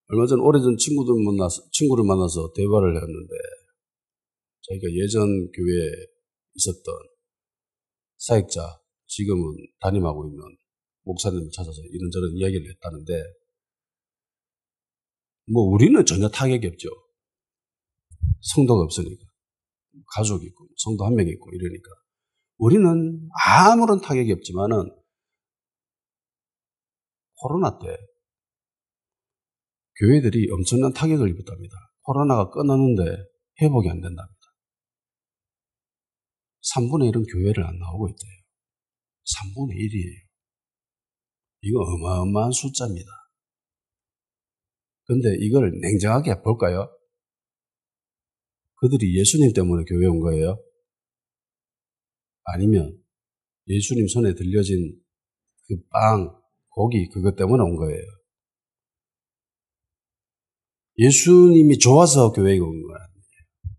얼마 전 오래전 친구를 만나서 대화를 했는데, 자기가 예전 교회에 있었던 사역자, 지금은 담임하고 있는 목사님을 찾아서 이런저런 이야기를 했다는데, 뭐 우리는 전혀 타격이 없죠. 성도가 없으니까. 가족이 있고, 성도 한 명 있고 이러니까. 우리는 아무런 타격이 없지만은 코로나 때 교회들이 엄청난 타격을 입었답니다. 코로나가 끝났는데 회복이 안 된답니다. 3분의 1은 교회를 안 나오고 있대요. 3분의 1이에요. 이거 어마어마한 숫자입니다. 그런데 이걸 냉정하게 볼까요? 그들이 예수님 때문에 교회에 온 거예요? 아니면 예수님 손에 들려진 그 빵, 고기, 그것 때문에 온 거예요? 예수님이 좋아서 교회에 온 건 아니에요.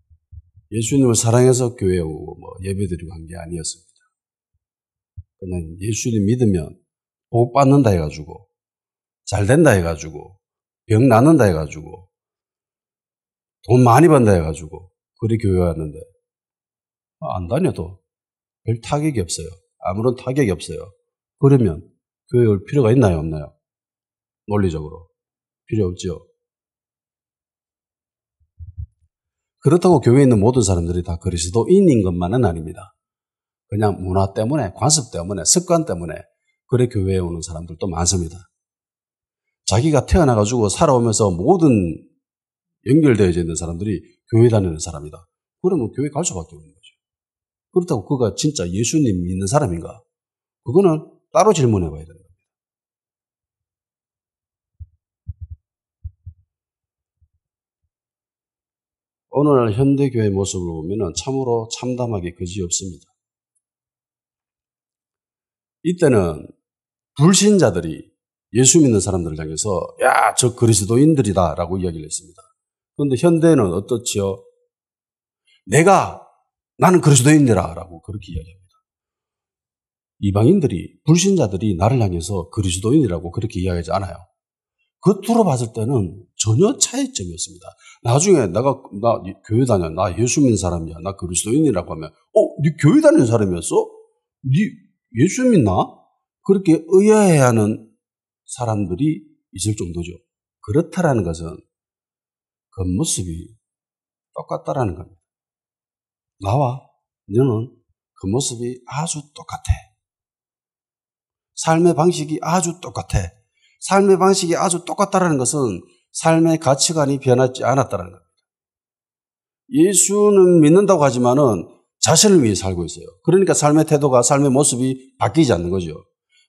예수님을 사랑해서 교회에 오고 예배드리고 한 게 아니었습니다. 그냥 예수님 믿으면 복 받는다 해가지고, 잘 된다 해가지고, 병 낫는다 해가지고, 돈 많이 번다 해가지고, 그리 교회 왔는데, 안 다녀도 별 타격이 없어요. 아무런 타격이 없어요. 그러면 교회 올 필요가 있나요, 없나요? 논리적으로. 필요 없죠. 그렇다고 교회에 있는 모든 사람들이 다 그리스도인인 것만은 아닙니다. 그냥 문화 때문에, 관습 때문에, 습관 때문에 그래 교회에 오는 사람들도 많습니다. 자기가 태어나가지고 살아오면서 모든 연결되어 있는 사람들이 교회 다니는 사람이다. 그러면 교회 갈 수밖에 없는 거죠. 그렇다고 그가 진짜 예수님 믿는 사람인가? 그거는 따로 질문해 봐야 됩니다. 오늘날 현대교회 모습을 보면 참으로 참담하게 그지없습니다. 이때는 불신자들이 예수 믿는 사람들을 향해서 야, 저 그리스도인들이다 라고 이야기를 했습니다. 그런데 현대는 어떻지요? 나는 그리스도인이라 라고 그렇게 이야기합니다. 이방인들이, 불신자들이 나를 향해서 그리스도인이라고 그렇게 이야기하지 않아요. 겉으로 봤을 때는 전혀 차이점이 없습니다. 나중에 나 교회 다녀, 나 예수 믿는 사람이야, 나 그리스도인이라고 하면 네 교회 다니는 사람이었어? 네 예수 믿나? 그렇게 의아해하는 사람들이 있을 정도죠. 그렇다라는 것은 겉모습이 똑같다라는 겁니다. 나와 너는 겉모습이 아주 똑같아. 삶의 방식이 아주 똑같아. 삶의 방식이 아주 똑같다라는 것은 삶의 가치관이 변하지 않았다는 겁니다. 예수는 믿는다고 하지만은 자신을 위해 살고 있어요. 그러니까 삶의 태도가, 삶의 모습이 바뀌지 않는 거죠.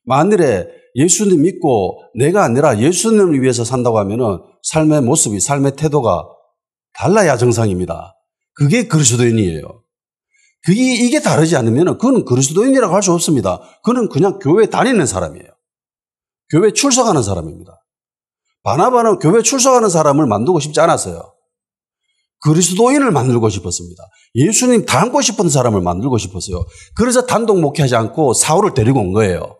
만일에 예수님 믿고 내가 아니라 예수님을 위해서 산다고 하면은 삶의 모습이, 삶의 태도가 달라야 정상입니다. 그게 그리스도인이에요. 이게 다르지 않으면 그는 그리스도인이라고 할 수 없습니다. 그는 그냥 교회 다니는 사람이에요. 교회 출석하는 사람입니다. 바나바는 교회 출석하는 사람을 만들고 싶지 않았어요. 그리스도인을 만들고 싶었습니다. 예수님 닮고 싶은 사람을 만들고 싶었어요. 그래서 단독 목회하지 않고 사울을 데리고 온 거예요.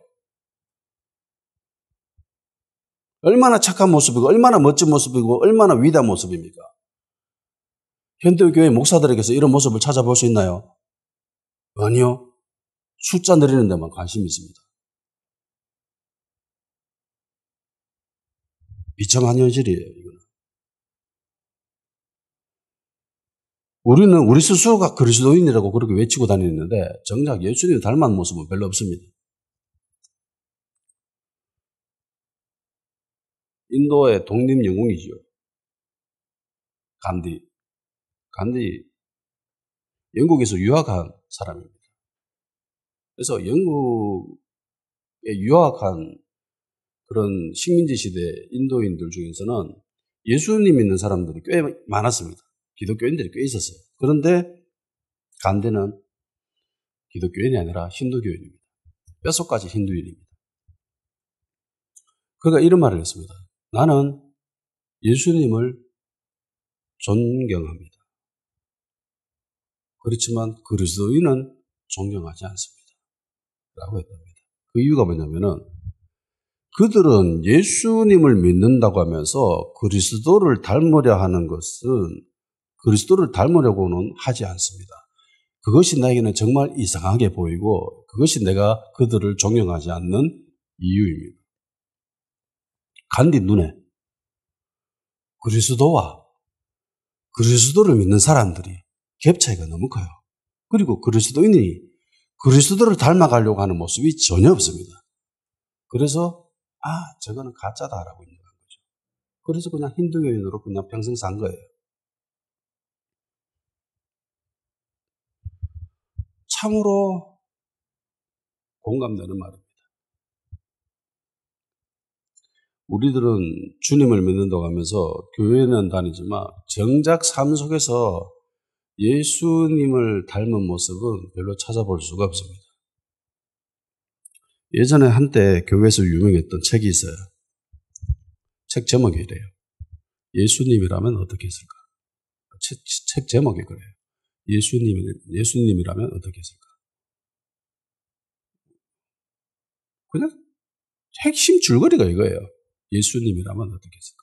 얼마나 착한 모습이고 얼마나 멋진 모습이고 얼마나 위대한 모습입니까? 현대교회 목사들에게서 이런 모습을 찾아볼 수 있나요? 아니요. 숫자 늘리는 데만 관심이 있습니다. 비참한 현실이에요, 이거는. 우리는 우리 스스로가 그리스도인이라고 그렇게 외치고 다니는데 정작 예수님을 닮은 모습은 별로 없습니다. 인도의 독립 영웅이죠. 간디. 간디, 영국에서 유학한 사람입니다. 그래서 영국에 유학한 그런 식민지 시대 인도인들 중에서는 예수님 믿는 사람들이 꽤 많았습니다. 기독교인들이 꽤 있었어요. 그런데 간디는 기독교인이 아니라 힌두교인입니다. 뼛속까지 힌두인입니다. 그가 이런 말을 했습니다. 나는 예수님을 존경합니다. 그렇지만 그리스도인은 존경하지 않습니다. 라고 했답니다. 그 이유가 뭐냐면은 그들은 예수님을 믿는다고 하면서 그리스도를 닮으려 하는 것은 그리스도를 닮으려고는 하지 않습니다. 그것이 나에게는 정말 이상하게 보이고 그것이 내가 그들을 존경하지 않는 이유입니다. 간디 눈에 그리스도와 그리스도를 믿는 사람들이 갭 차이가 너무 커요. 그리고 그리스도인이 그리스도를 닮아가려고 하는 모습이 전혀 없습니다. 그래서 저거는 가짜다라고 인정한 거죠. 그래서 그냥 힌두교인으로 그냥 평생 산 거예요. 참으로 공감되는 말입니다. 우리들은 주님을 믿는다고 하면서 교회는 다니지만 정작 삶 속에서 예수님을 닮은 모습은 별로 찾아볼 수가 없습니다. 예전에 한때 교회에서 유명했던 책이 있어요. 책 제목이 이래요. 예수님이라면 어떻게 했을까? 책 제목이 그래요. 예수님이라면 어떻게 했을까? 그냥 핵심 줄거리가 이거예요. 예수님이라면 어떻게 했을까?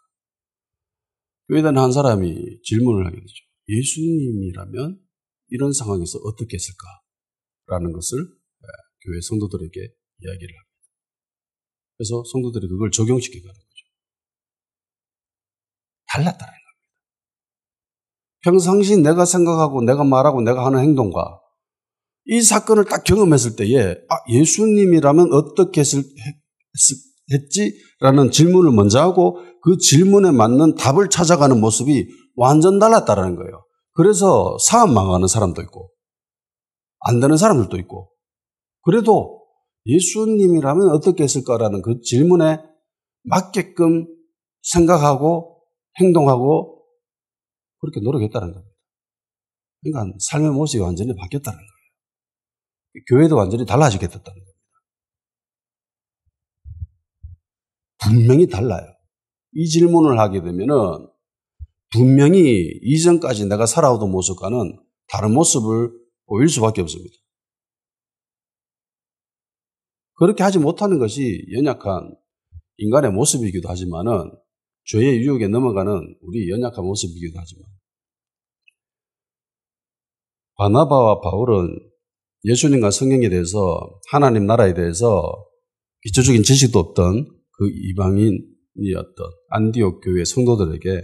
교회에 다니는 한 사람이 질문을 하게 되죠. 예수님이라면 이런 상황에서 어떻게 했을까? 라는 것을 교회 성도들에게 이야기를 합니다. 그래서 성도들이 그걸 적용시켜 가는 거죠. 달랐다는 겁니다. 평상시 내가 생각하고 내가 말하고 내가 하는 행동과 이 사건을 딱 경험했을 때에 예수님이라면 어떻게 했지라는 질문을 먼저 하고 그 질문에 맞는 답을 찾아가는 모습이 완전 달랐다는 거예요. 그래서 사업 망하는 사람도 있고 안 되는 사람들도 있고 그래도 예수님이라면 어떻게 했을까라는 그 질문에 맞게끔 생각하고 행동하고 그렇게 노력했다는 겁니다. 그러니까 삶의 모습이 완전히 바뀌었다는 거예요. 교회도 완전히 달라지게 됐다는 겁니다. 분명히 달라요. 이 질문을 하게 되면은 분명히 이전까지 내가 살아오던 모습과는 다른 모습을 보일 수밖에 없습니다. 그렇게 하지 못하는 것이 연약한 인간의 모습이기도 하지만은 죄의 유혹에 넘어가는 우리 연약한 모습이기도 하지만 바나바와 바울은 예수님과 성경에 대해서 하나님 나라에 대해서 기초적인 지식도 없던 그 이방인이었던 안디옥 교회 성도들에게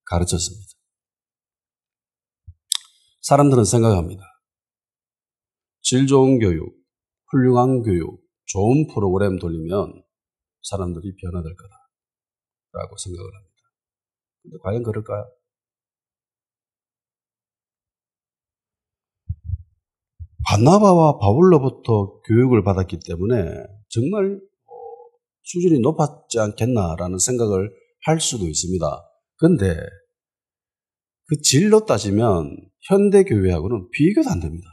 가르쳤습니다. 사람들은 생각합니다. 질 좋은 교육, 훌륭한 교육, 좋은 프로그램 돌리면 사람들이 변화될 거다라고 생각을 합니다. 근데 과연 그럴까요? 바나바와 바울로부터 교육을 받았기 때문에 정말 수준이 높았지 않겠나라는 생각을 할 수도 있습니다. 그런데 그 질로 따지면 현대교회하고는 비교도 안 됩니다.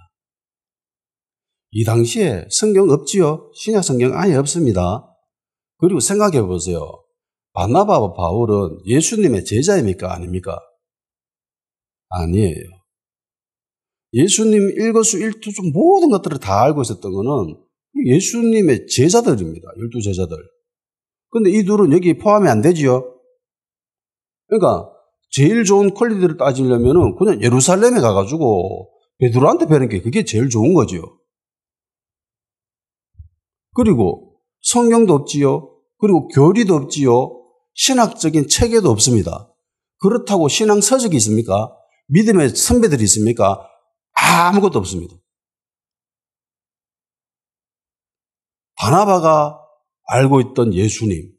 이 당시에 성경 없지요? 신약 성경 아예 없습니다. 그리고 생각해 보세요. 바나바와 바울은 예수님의 제자입니까? 아닙니까? 아니에요. 예수님 일거수일투족 모든 것들을 다 알고 있었던 것은 예수님의 제자들입니다. 12제자들. 그런데 이 둘은 여기 포함이 안 되지요? 그러니까 제일 좋은 퀄리티를 따지려면 그냥 예루살렘에 가가지고 베드로한테 배우는 게 그게 제일 좋은 거지요. 그리고 성경도 없지요. 그리고 교리도 없지요. 신학적인 체계도 없습니다. 그렇다고 신앙 서적이 있습니까? 믿음의 선배들이 있습니까? 아무것도 없습니다. 바나바가 알고 있던 예수님,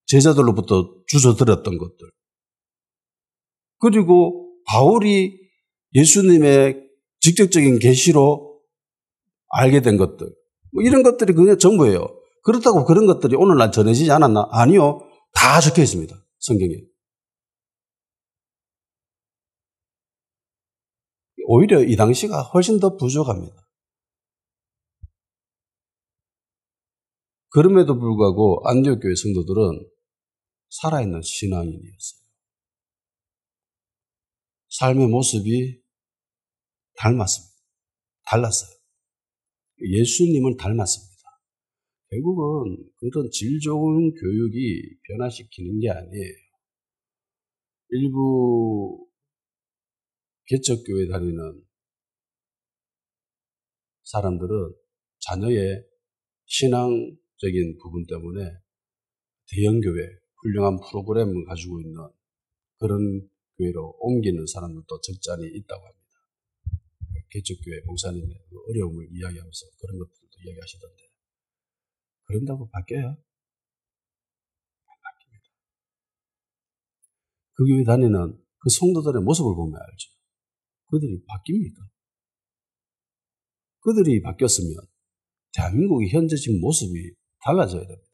제자들로부터 주워 들었던 것들, 그리고 바울이 예수님의 직접적인 계시로 알게 된 것들, 뭐 이런 것들이 그냥 전부예요. 그렇다고 그런 것들이 오늘날 전해지지 않았나? 아니요. 다 적혀 있습니다. 성경에. 오히려 이 당시가 훨씬 더 부족합니다. 그럼에도 불구하고 안디옥 교회 성도들은 살아있는 신앙인이었어요. 삶의 모습이 닮았습니다. 달랐어요. 예수님을 닮았습니다. 결국은 그런 질 좋은 교육이 변화시키는 게 아니에요. 일부 개척교회 다니는 사람들은 자녀의 신앙적인 부분 때문에 대형교회, 훌륭한 프로그램을 가지고 있는 그런 교회로 옮기는 사람들도 적잖이 있다고 합니다. 개척교회 목사님의 어려움을 이야기하면서 그런 것들도 이야기하시던데 그런다고 바뀌어요? 안 바뀝니다. 그 교회 다니는 그 성도들의 모습을 보면 알죠. 그들이 바뀝니까? 그들이 바뀌었으면 대한민국의 현재 지금 모습이 달라져야 됩니다.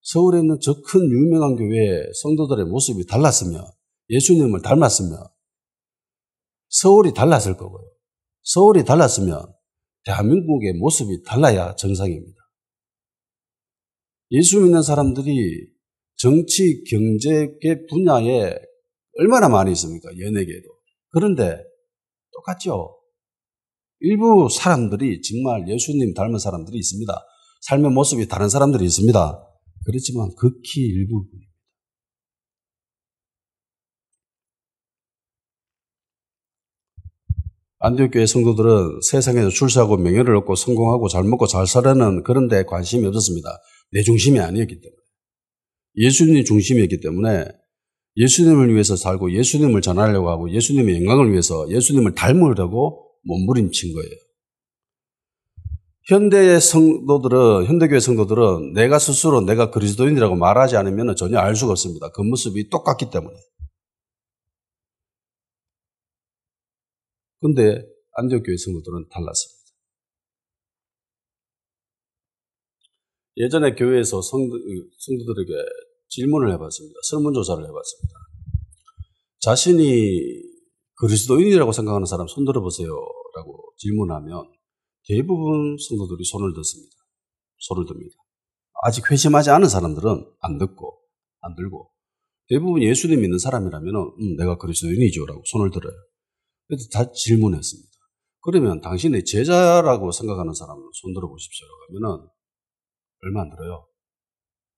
서울에 있는 저 큰 유명한 교회의 성도들의 모습이 달랐으면, 예수님을 닮았으면 서울이 달랐을 거고요. 서울이 달랐으면 대한민국의 모습이 달라야 정상입니다. 예수 믿는 사람들이 정치, 경제 분야에 얼마나 많이 있습니까? 연예계에도. 그런데 똑같죠. 일부 사람들이 정말 예수님 닮은 사람들이 있습니다. 삶의 모습이 다른 사람들이 있습니다. 그렇지만 극히 일부분입니다. 안디옥 교회 성도들은 세상에서 출세하고 명예를 얻고 성공하고 잘 먹고 잘 살라는 그런 데 관심이 없었습니다. 내 중심이 아니었기 때문에. 예수님 중심이었기 때문에 예수님을 위해서 살고 예수님을 전하려고 하고 예수님의 영광을 위해서 예수님을 닮으려고 몸부림친 거예요. 현대교회 성도들은 내가 스스로 내가 그리스도인이라고 말하지 않으면 전혀 알 수가 없습니다. 그 모습이 똑같기 때문에. 그런데 안디옥 교회 성도들은 달랐습니다. 예전에 교회에서 성도들에게 질문을 해봤습니다. 설문조사를 해봤습니다. 자신이 그리스도인이라고 생각하는 사람 손 들어보세요 라고 질문하면 대부분 성도들이 손을 듭니다. 아직 회심하지 않은 사람들은 안 들고 대부분 예수님 믿는 사람이라면 내가 그리스도인이죠 라고 손을 들어요. 그래서 다 질문했습니다. 그러면 당신의 제자라고 생각하는 사람은 손 들어보십시오 라고 하면 얼마 안 들어요?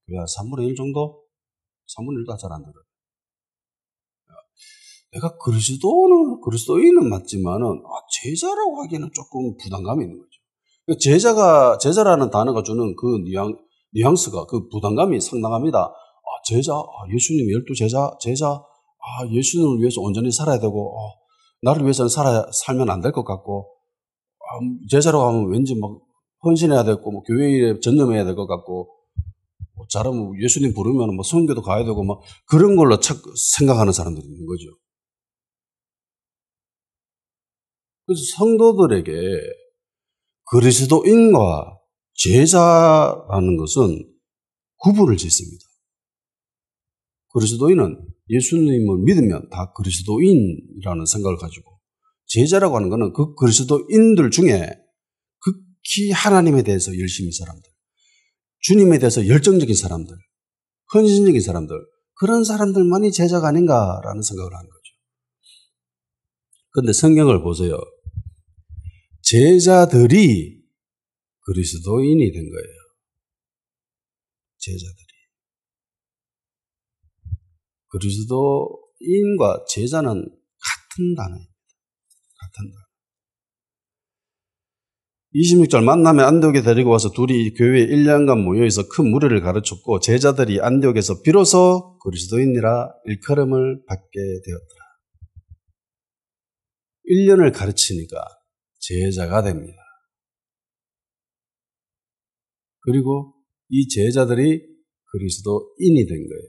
왜 3분의 1 정도? 3분의 1도 잘 안 들어요. 내가 그리스도인은 맞지만은 제자라고 하기에는 조금 부담감이 있는 거죠. 제자라는 단어가 주는 그 뉘앙스가, 그 부담감이 상당합니다. 예수님 12제자, 예수님을 위해서 온전히 살아야 되고, 나를 위해서는 살면 안 될 것 같고, 제자라고 하면 왠지 막 헌신해야 되고, 뭐 교회에 전념해야 될 것 같고, 잘하면 예수님 부르면 뭐 선교도 가야 되고, 막 그런 걸로 생각하는 사람들이 있는 거죠. 그래서 성도들에게 그리스도인과 제자라는 것은 구분을 짓습니다. 그리스도인은 예수님을 믿으면 다 그리스도인이라는 생각을 가지고, 제자라고 하는 것은 그 그리스도인들 중에 극히 하나님에 대해서 열심히 사람들, 주님에 대해서 열정적인 사람들, 헌신적인 사람들, 그런 사람들만이 제자가 아닌가라는 생각을 하는 거죠. 그런데 성경을 보세요. 제자들이 그리스도인이 된 거예요. 제자들이. 그리스도인과 제자는 같은 단어입니다. 같은 단어. 26절 만남에 안디옥에 데리고 와서 둘이 교회에 1년간 모여있어 큰 무리를 가르쳤고 제자들이 안디옥에서 비로소 그리스도인이라 일컬음을 받게 되었더라. 1년을 가르치니까 제자가 됩니다. 그리고 이 제자들이 그리스도인이 된 거예요.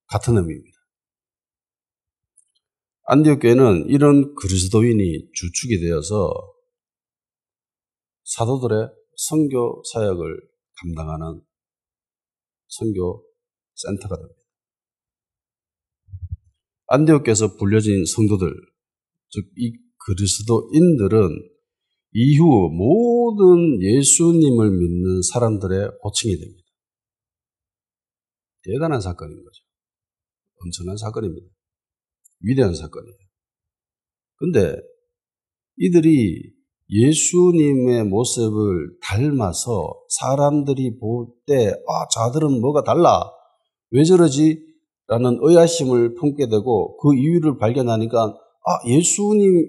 같은 의미입니다. 안디옥 교회는 이런 그리스도인이 주축이 되어서 사도들의 선교 사역을 감당하는 선교 센터가 됩니다. 안디옥 교회에서 불려진 성도들, 즉 이 그리스도인들은 이후 모든 예수님을 믿는 사람들의 호칭이 됩니다. 대단한 사건인 거죠. 엄청난 사건입니다. 위대한 사건이에요. 근데 이들이 예수님의 모습을 닮아서 사람들이 볼 때, 자들은 뭐가 달라. 왜 저러지? 라는 의아심을 품게 되고 그 이유를 발견하니까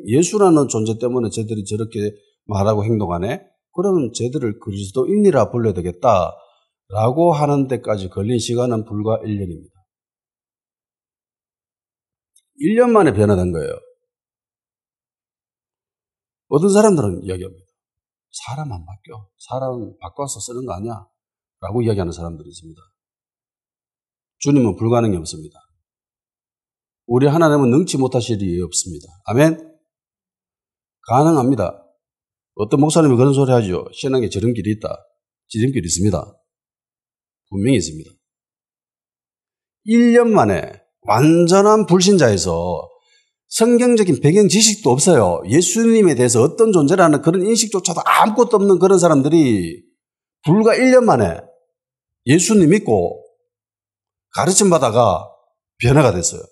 예수라는 존재 때문에 쟤들이 저렇게 말하고 행동하네? 그러면 쟤들을 그리스도인이라 불러야 되겠다. 라고 하는 데까지 걸린 시간은 불과 1년입니다. 1년 만에 변화된 거예요. 어떤 사람들은 이야기합니다. 사람 안 바뀌어. 사람 바꿔서 쓰는 거 아니야. 라고 이야기하는 사람들이 있습니다. 주님은 불가능이 없습니다. 우리 하나님은 능치 못하실 일이 없습니다. 아멘? 가능합니다. 어떤 목사님이 그런 소리 하죠. 신앙에 지름길이 있다. 지름길이 있습니다. 분명히 있습니다. 1년 만에 완전한 불신자에서 성경적인 배경 지식도 없어요. 예수님에 대해서 어떤 존재라는 그런 인식조차도 아무것도 없는 그런 사람들이 불과 1년 만에 예수님 믿고 가르침 받아가 변화가 됐어요.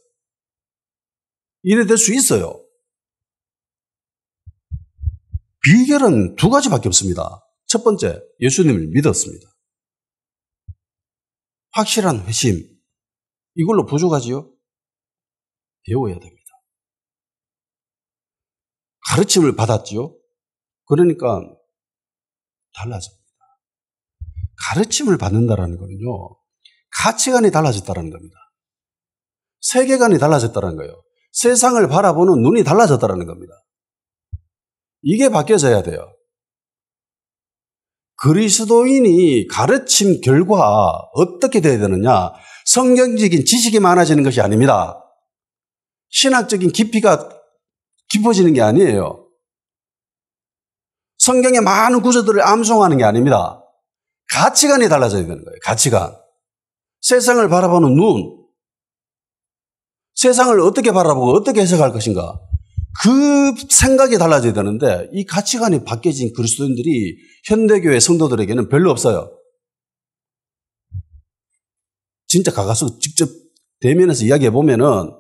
이래 될 수 있어요. 비결은 두 가지밖에 없습니다. 첫 번째, 예수님을 믿었습니다. 확실한 회심. 이걸로 부족하지요? 배워야 됩니다. 가르침을 받았지요? 그러니까 달라집니다. 가르침을 받는다는 거는요, 가치관이 달라졌다는 겁니다. 세계관이 달라졌다는 거예요. 세상을 바라보는 눈이 달라졌다는 겁니다. 이게 바뀌어져야 돼요. 그리스도인이 가르침 결과 어떻게 돼야 되느냐? 성경적인 지식이 많아지는 것이 아닙니다. 신학적인 깊이가 깊어지는 게 아니에요. 성경의 많은 구절들을 암송하는 게 아닙니다. 가치관이 달라져야 되는 거예요. 가치관. 세상을 바라보는 눈. 세상을 어떻게 바라보고 어떻게 해석할 것인가. 그 생각이 달라져야 되는데 이 가치관이 바뀌어진 그리스도인들이 현대교회 성도들에게는 별로 없어요. 진짜 가까이서 직접 대면해서 이야기해 보면은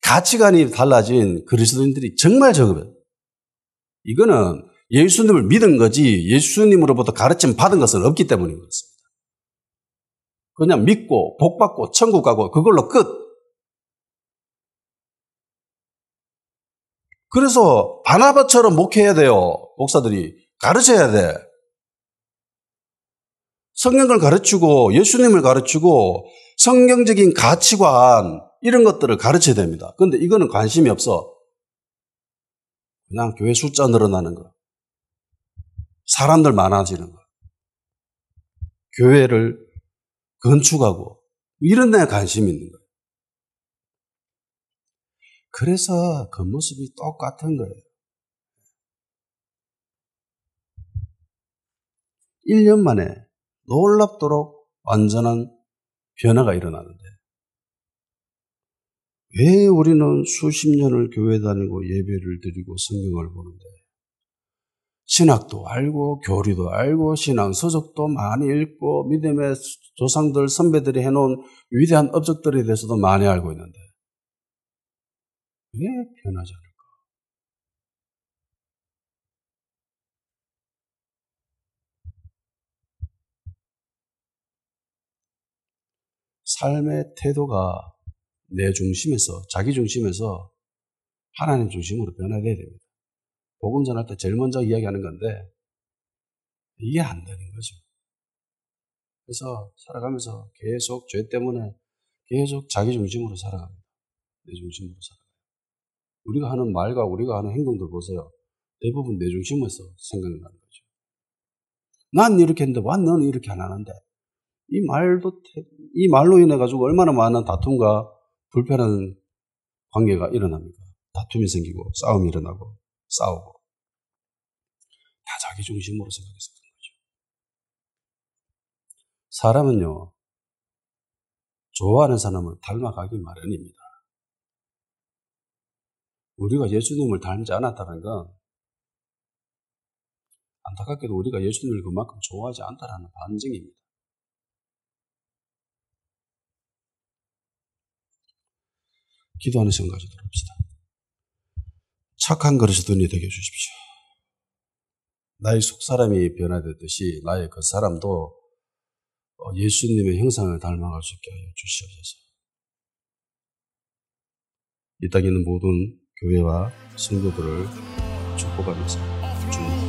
가치관이 달라진 그리스도인들이 정말 적어요. 이거는 예수님을 믿은 거지 예수님으로부터 가르침 받은 것은 없기 때문인 그렇습니다. 그냥 믿고 복받고 천국 가고 그걸로 끝. 그래서 바나바처럼 목회해야 돼요. 목사들이 가르쳐야 돼. 성경을 가르치고 예수님을 가르치고 성경적인 가치관 이런 것들을 가르쳐야 됩니다. 그런데 이거는 관심이 없어. 그냥 교회 숫자 늘어나는 거. 사람들 많아지는 거. 교회를 건축하고 이런 데에 관심이 있는 거예요. 그래서 겉모습이 똑같은 거예요. 1년 만에 놀랍도록 완전한 변화가 일어나는데 왜 우리는 수십 년을 교회 다니고 예배를 드리고 성경을 보는데 신학도 알고 교리도 알고 신앙 서적도 많이 읽고 믿음의 조상들 선배들이 해놓은 위대한 업적들에 대해서도 많이 알고 있는데 왜 변하지 않을까? 삶의 태도가 내 중심에서, 자기 중심에서 하나님 중심으로 변화돼야 됩니다. 복음 전할 때 제일 먼저 이야기하는 건데 이게 안 되는 거죠. 그래서 살아가면서 계속 죄 때문에 계속 자기 중심으로 살아갑니다. 내 중심으로 살아가요. 우리가 하는 말과 우리가 하는 행동들 보세요. 대부분 내 중심에서 생각이 나는 거죠. 난 이렇게 했는데 왜 너는 이렇게 안 하는데? 이 말로 인해 가지고 얼마나 많은 다툼과 불편한 관계가 일어납니까? 다툼이 생기고 싸움이 일어나고 싸우고 다 자기 중심으로 생각해서 그런 거죠. 사람은요, 좋아하는 사람을 닮아가기 마련입니다. 우리가 예수님을 닮지 않았다는 건 안타깝게도 우리가 예수님을 그만큼 좋아하지 않다라는 반증입니다. 기도하는 시간 가지도록 합시다. 착한 그릇이 든이 되게 해주십시오. 나의 속사람이 변화되듯이 나의 그 사람도 예수님의 형상을 닮아갈 수 있게 하여 주시옵소서. 이 땅에 있는 모든 교회와 성도들을 축복하면서 주님